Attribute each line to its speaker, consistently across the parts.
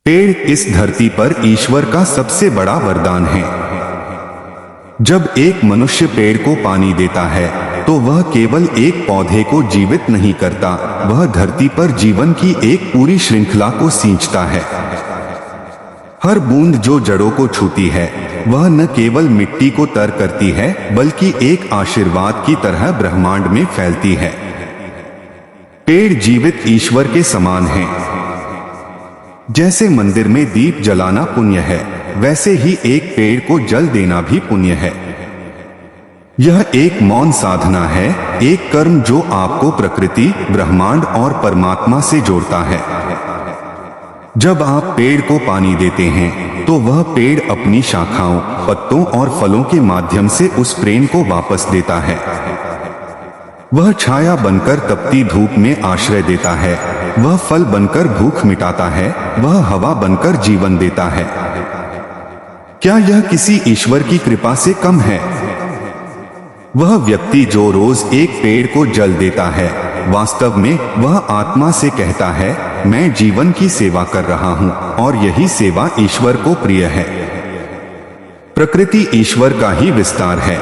Speaker 1: पेड़ इस धरती पर ईश्वर का सबसे बड़ा वरदान है। जब एक मनुष्य पेड़ को पानी देता है तो वह केवल एक पौधे को जीवित नहीं करता, वह धरती पर जीवन की एक पूरी श्रृंखला को सींचता है। हर बूंद जो जड़ों को छूती है वह न केवल मिट्टी को तर करती है बल्कि एक आशीर्वाद की तरह ब्रह्मांड में फैलती है। पेड़ जीवित ईश्वर के समान हैं। जैसे मंदिर में दीप जलाना पुण्य है, वैसे ही एक पेड़ को जल देना भी पुण्य है। यह एक मौन साधना है, एक कर्म जो आपको प्रकृति, ब्रह्मांड और परमात्मा से जोड़ता है। जब आप पेड़ को पानी देते हैं तो वह पेड़ अपनी शाखाओं, पत्तों और फलों के माध्यम से उस प्रेम को वापस देता है। वह छाया बनकर तपती धूप में आश्रय देता है, वह फल बनकर भूख मिटाता है, वह हवा बनकर जीवन देता है। क्या यह किसी ईश्वर की कृपा से कम है? वह व्यक्ति जो रोज एक पेड़ को जल देता है, वास्तव में वह आत्मा से कहता है, मैं जीवन की सेवा कर रहा हूं और यही सेवा ईश्वर को प्रिय है। प्रकृति ईश्वर का ही विस्तार है।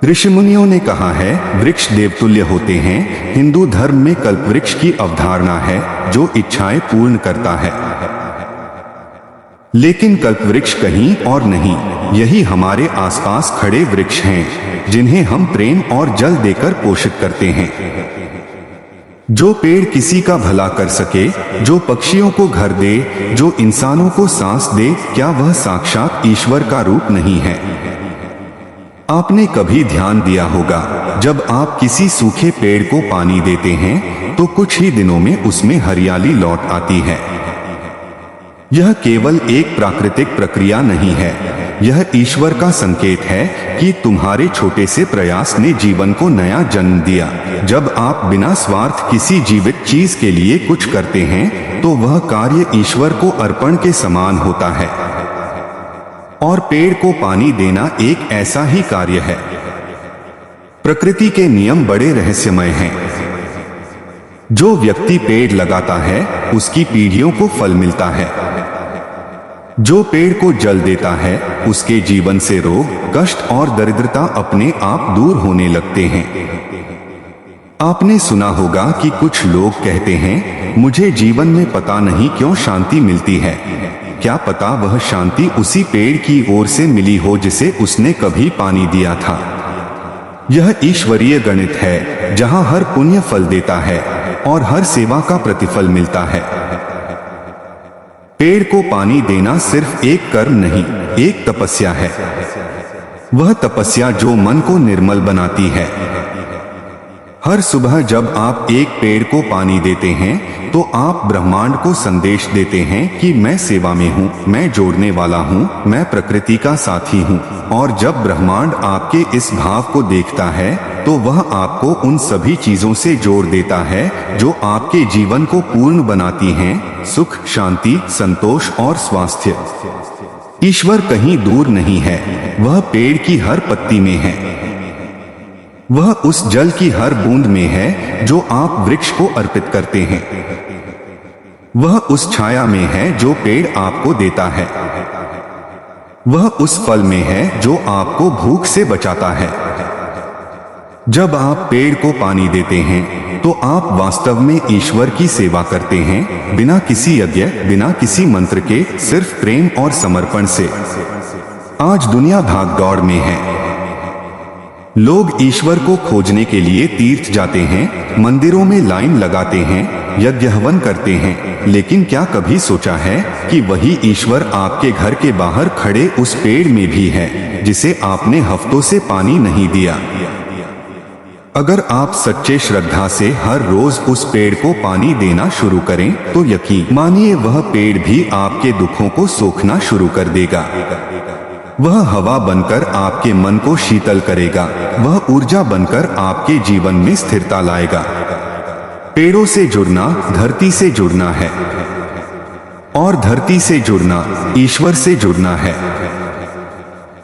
Speaker 1: ऋषिमुनियों ने कहा है, वृक्ष देवतुल्य होते हैं। हिंदू धर्म में कल्पवृक्ष की अवधारणा है जो इच्छाएं पूर्ण करता है। लेकिन कल्पवृक्ष कहीं और नहीं, यही हमारे आसपास खड़े वृक्ष हैं जिन्हें हम प्रेम और जल देकर पोषित करते हैं। जो पेड़ किसी का भला कर सके, जो पक्षियों को घर दे, जो इंसानों को सांस दे, क्या वह साक्षात ईश्वर का रूप नहीं है? आपने कभी ध्यान दिया होगा, जब आप किसी सूखे पेड़ को पानी देते हैं तो कुछ ही दिनों में उसमें हरियाली लौट आती है। यह केवल एक प्राकृतिक प्रक्रिया नहीं है, यह ईश्वर का संकेत है कि तुम्हारे छोटे से प्रयास ने जीवन को नया जन्म दिया। जब आप बिना स्वार्थ किसी जीवित चीज के लिए कुछ करते हैं तो वह कार्य ईश्वर को अर्पण के समान होता है। और पेड़ को पानी देना एक ऐसा ही कार्य है। प्रकृति के नियम बड़े रहस्यमय हैं। जो व्यक्ति पेड़ लगाता है उसकी पीढ़ियों को फल मिलता है। जो पेड़ को जल देता है उसके जीवन से रोग, कष्ट और दरिद्रता अपने आप दूर होने लगते हैं। आपने सुना होगा कि कुछ लोग कहते हैं, मुझे जीवन में पता नहीं क्यों शांति मिलती है। क्या पता वह शांति उसी पेड़ की ओर से मिली हो जिसे उसने कभी पानी दिया था। यह ईश्वरीय गणित है, जहां हर पुण्य फल देता है और हर सेवा का प्रतिफल मिलता है। पेड़ को पानी देना सिर्फ एक कर्म नहीं, एक तपस्या है। वह तपस्या जो मन को निर्मल बनाती है। हर सुबह जब आप एक पेड़ को पानी देते हैं तो आप ब्रह्मांड को संदेश देते हैं कि मैं सेवा में हूँ, मैं जोड़ने वाला हूँ, मैं प्रकृति का साथी हूँ। और जब ब्रह्मांड आपके इस भाव को देखता है तो वह आपको उन सभी चीजों से जोड़ देता है जो आपके जीवन को पूर्ण बनाती हैं, सुख, शांति, संतोष और स्वास्थ्य। ईश्वर कहीं दूर नहीं है, वह पेड़ की हर पत्ती में है। वह उस जल की हर बूंद में है जो आप वृक्ष को अर्पित करते हैं। वह उस छाया में है जो पेड़ आपको देता है। वह उस फल में है जो आपको भूख से बचाता है। जब आप पेड़ को पानी देते हैं तो आप वास्तव में ईश्वर की सेवा करते हैं, बिना किसी यज्ञ, बिना किसी मंत्र के, सिर्फ प्रेम और समर्पण से। आज दुनिया भाग दौड़ में है। लोग ईश्वर को खोजने के लिए तीर्थ जाते हैं, मंदिरों में लाइन लगाते हैं, यज्ञ हवन करते हैं, लेकिन क्या कभी सोचा है कि वही ईश्वर आपके घर के बाहर खड़े उस पेड़ में भी है जिसे आपने हफ्तों से पानी नहीं दिया? अगर आप सच्चे श्रद्धा से हर रोज उस पेड़ को पानी देना शुरू करें तो यकीन मानिए वह पेड़ भी आपके दुखों को सोखना शुरू कर देगा। वह हवा बनकर आपके मन को शीतल करेगा, वह ऊर्जा बनकर आपके जीवन में स्थिरता लाएगा। पेड़ों से जुड़ना धरती से जुड़ना है और धरती से जुड़ना ईश्वर से जुड़ना है।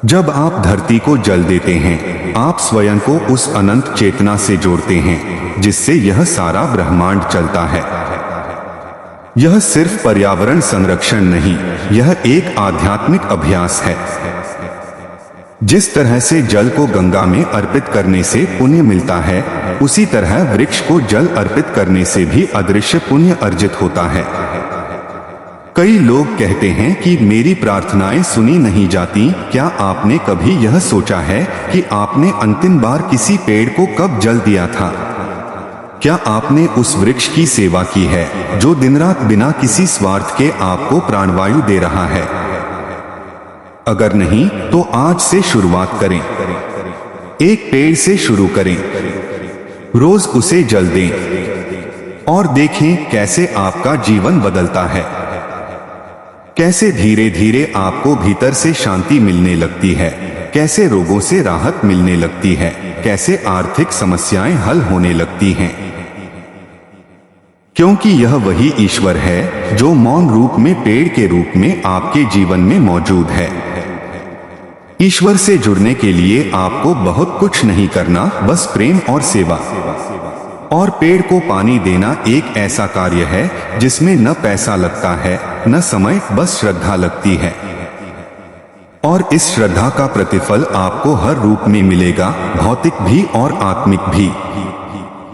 Speaker 1: जब आप धरती को जल देते हैं, आप स्वयं को उस अनंत चेतना से जोड़ते हैं जिससे यह सारा ब्रह्मांड चलता है। यह सिर्फ पर्यावरण संरक्षण नहीं, यह एक आध्यात्मिक अभ्यास है। जिस तरह से जल को गंगा में अर्पित करने से पुण्य मिलता है, उसी तरह वृक्ष को जल अर्पित करने से भी अदृश्य पुण्य अर्जित होता है। कई लोग कहते हैं कि मेरी प्रार्थनाएं सुनी नहीं जाती। क्या आपने कभी यह सोचा है कि आपने अंतिम बार किसी पेड़ को कब जल दिया था? क्या आपने उस वृक्ष की सेवा की है जो दिन रात बिना किसी स्वार्थ के आपको प्राणवायु दे रहा है? अगर नहीं, तो आज से शुरुआत करें। एक पेड़ से शुरू करें, रोज उसे जल दें और देखें कैसे आपका जीवन बदलता है, कैसे धीरे धीरे आपको भीतर से शांति मिलने लगती है, कैसे रोगों से राहत मिलने लगती है, कैसे आर्थिक समस्याएं हल होने लगती हैं। क्योंकि यह वही ईश्वर है जो मौन रूप में पेड़ के रूप में आपके जीवन में मौजूद है। ईश्वर से जुड़ने के लिए आपको बहुत कुछ नहीं करना, बस प्रेम और सेवा। और पेड़ को पानी देना एक ऐसा कार्य है जिसमें न पैसा लगता है, न समय, बस श्रद्धा लगती है। और इस श्रद्धा का प्रतिफल आपको हर रूप में मिलेगा, भौतिक भी और आत्मिक भी।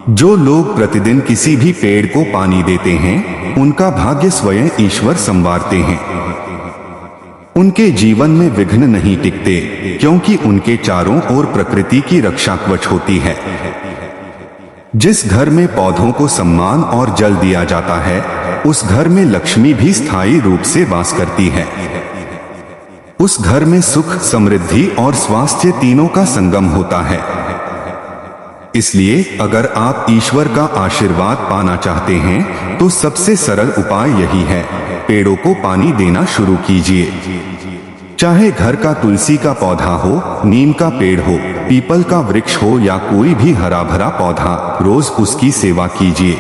Speaker 1: जो लोग प्रतिदिन किसी भी पेड़ को पानी देते हैं, उनका भाग्य स्वयं ईश्वर संवारते हैं। उनके जीवन में विघ्न नहीं टिकते, क्योंकि उनके चारों ओर प्रकृति की रक्षा कवच होती है। जिस घर में पौधों को सम्मान और जल दिया जाता है, उस घर में लक्ष्मी भी स्थायी रूप से वास करती है। उस घर में सुख, समृद्धि और स्वास्थ्य तीनों का संगम होता है। इसलिए अगर आप ईश्वर का आशीर्वाद पाना चाहते हैं, तो सबसे सरल उपाय यही है, पेड़ों को पानी देना शुरू कीजिए। चाहे घर का तुलसी का पौधा हो, नीम का पेड़ हो, पीपल का वृक्ष हो या कोई भी हरा भरा पौधा, रोज उसकी सेवा कीजिए।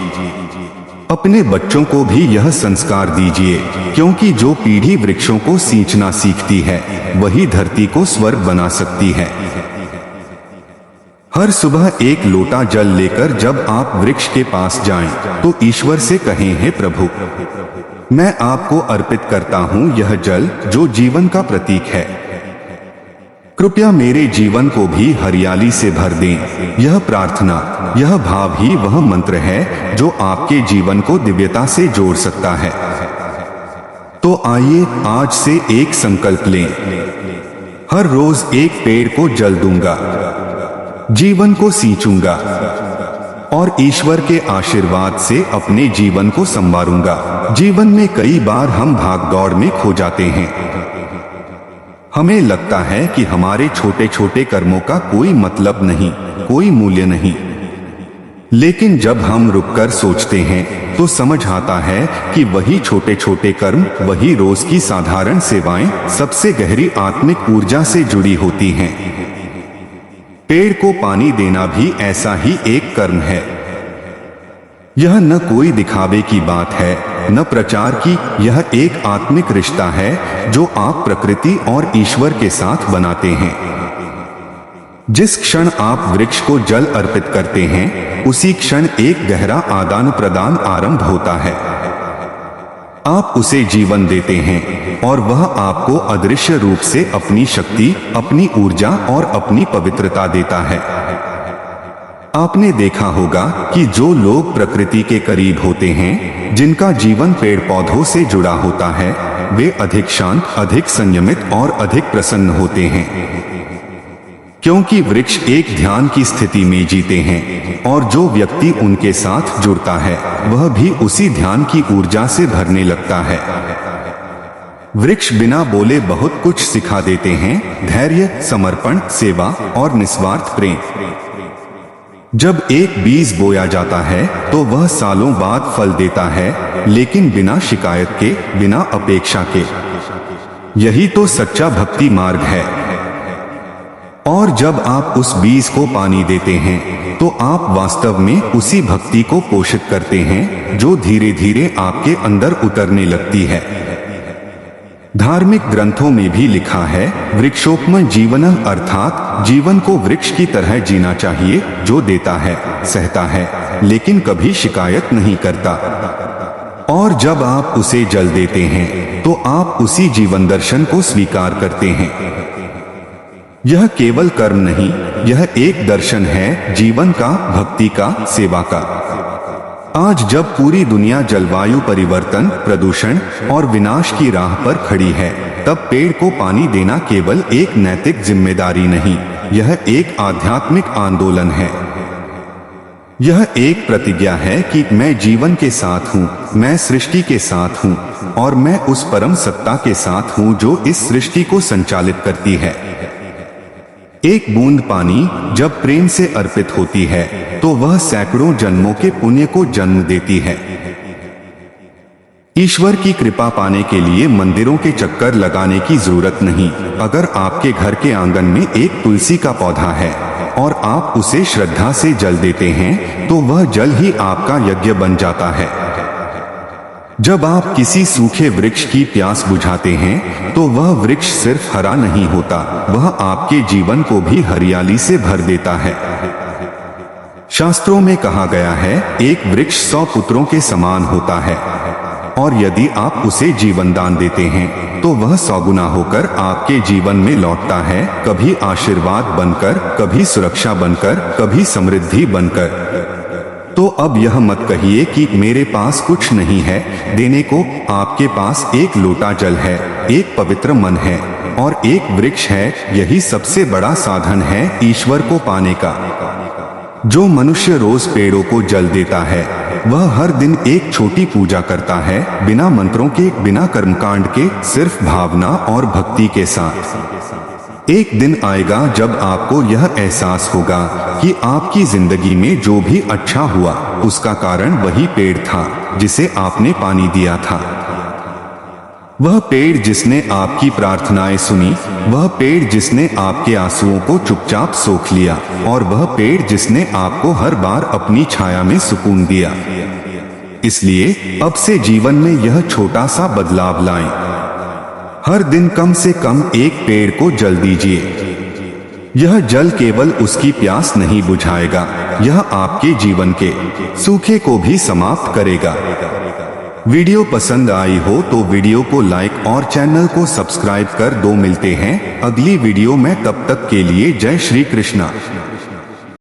Speaker 1: अपने बच्चों को भी यह संस्कार दीजिए, क्योंकि जो पीढ़ी वृक्षों को सींचना सीखती है, वही धरती को स्वर्ग बना सकती है। हर सुबह एक लोटा जल लेकर जब आप वृक्ष के पास जाएं, तो ईश्वर से कहें, हे प्रभु, मैं आपको अर्पित करता हूं यह जल जो जीवन का प्रतीक है। कृपया मेरे जीवन को भी हरियाली से भर दें। यह प्रार्थना, यह भाव ही वह मंत्र है जो आपके जीवन को दिव्यता से जोड़ सकता है। तो आइए आज से एक संकल्प लें, हर रोज एक पेड़ को जल दूंगा, जीवन को सींचूंगा और ईश्वर के आशीर्वाद से अपने जीवन को संवारूंगा। जीवन में कई बार हम भाग दौड़ में खो जाते हैं। हमें लगता है कि हमारे छोटे छोटे कर्मों का कोई मतलब नहीं, कोई मूल्य नहीं। लेकिन जब हम रुककर सोचते हैं, तो समझ आता है कि वही छोटे छोटे कर्म, वही रोज की साधारण सेवाएं सबसे गहरी आत्मिक ऊर्जा से जुड़ी होती हैं। पेड़ को पानी देना भी ऐसा ही एक कर्म है। यह न कोई दिखावे की बात है, न प्रचार की, यह एक आत्मिक रिश्ता है जो आप प्रकृति और ईश्वर के साथ बनाते हैं। जिस क्षण आप वृक्ष को जल अर्पित करते हैं, उसी क्षण एक गहरा आदान प्रदान आरंभ होता है। आप उसे जीवन देते हैं और वह आपको अदृश्य रूप से अपनी शक्ति, अपनी ऊर्जा और अपनी पवित्रता देता है। आपने देखा होगा कि जो लोग प्रकृति के करीब होते हैं, जिनका जीवन पेड़ पौधों से जुड़ा होता है, वे अधिक शांत, अधिक संयमित और अधिक प्रसन्न होते हैं। क्योंकि वृक्ष एक ध्यान की स्थिति में जीते हैं और जो व्यक्ति उनके साथ जुड़ता है, वह भी उसी ध्यान की ऊर्जा से भरने लगता है। वृक्ष बिना बोले बहुत कुछ सिखा देते हैं, धैर्य, समर्पण, सेवा और निस्वार्थ प्रेम। जब एक बीज बोया जाता है, तो वह सालों बाद फल देता है, लेकिन बिना शिकायत के, बिना अपेक्षा के। यही तो सच्चा भक्ति मार्ग है। और जब आप उस बीज को पानी देते हैं, तो आप वास्तव में उसी भक्ति को पोषित करते हैं जो धीरे धीरे आपके अंदर उतरने लगती है। धार्मिक ग्रंथों में भी लिखा है, वृक्षोपम जीवनः, अर्थात जीवन को वृक्ष की तरह जीना चाहिए, जो देता है, सहता है, लेकिन कभी शिकायत नहीं करता। और जब आप उसे जल देते हैं तो आप उसी जीवन दर्शन को स्वीकार करते हैं। यह केवल कर्म नहीं, यह एक दर्शन है, जीवन का, भक्ति का, सेवा का। आज जब पूरी दुनिया जलवायु परिवर्तन, प्रदूषण और विनाश की राह पर खड़ी है, तब पेड़ को पानी देना केवल एक नैतिक जिम्मेदारी नहीं, यह एक आध्यात्मिक आंदोलन है। यह एक प्रतिज्ञा है कि मैं जीवन के साथ हूँ, मैं सृष्टि के साथ हूँ और मैं उस परम सत्ता के साथ हूँ जो इस सृष्टि को संचालित करती है। एक बूंद पानी जब प्रेम से अर्पित होती है तो वह सैकड़ों जन्मों के पुण्य को जन्म देती है। ईश्वर की कृपा पाने के लिए मंदिरों के चक्कर लगाने की जरूरत नहीं। अगर आपके घर के आंगन में एक तुलसी का पौधा है और आप उसे श्रद्धा से जल देते हैं तो वह जल ही आपका यज्ञ बन जाता है। जब आप किसी सूखे वृक्ष की प्यास बुझाते हैं तो वह वृक्ष सिर्फ हरा नहीं होता, वह आपके जीवन को भी हरियाली से भर देता है। शास्त्रों में कहा गया है, एक वृक्ष 100 पुत्रों के समान होता है और यदि आप उसे जीवन दान देते हैं तो वह 100 गुना होकर आपके जीवन में लौटता है, कभी आशीर्वाद बनकर, कभी सुरक्षा बनकर, कभी समृद्धि बनकर। तो अब यह मत कहिए कि मेरे पास कुछ नहीं है देने को। आपके पास एक लोटा जल है, एक पवित्र मन है और एक वृक्ष है। यही सबसे बड़ा साधन है ईश्वर को पाने का। जो मनुष्य रोज पेड़ों को जल देता है वह हर दिन एक छोटी पूजा करता है, बिना मंत्रों के, बिना कर्मकांड के, सिर्फ भावना और भक्ति के साथ। एक दिन आएगा जब आपको यह एहसास होगा कि आपकी जिंदगी में जो भी अच्छा हुआ उसका कारण वही पेड़ था जिसे आपने पानी दिया था। वह पेड़ जिसने आपकी प्रार्थनाएं सुनी, वह पेड़ जिसने आपके आंसुओं को चुपचाप सोख लिया और वह पेड़ जिसने आपको हर बार अपनी छाया में सुकून दिया। इसलिए अब से जीवन में यह छोटा सा बदलाव लाएं। हर दिन कम से कम एक पेड़ को जल दीजिए। यह जल केवल उसकी प्यास नहीं बुझाएगा, यह आपके जीवन के सूखे को भी समाप्त करेगा। वीडियो पसंद आई हो तो वीडियो को लाइक और चैनल को सब्सक्राइब कर दो। मिलते हैं अगली वीडियो में, तब तक के लिए जय श्री कृष्णा।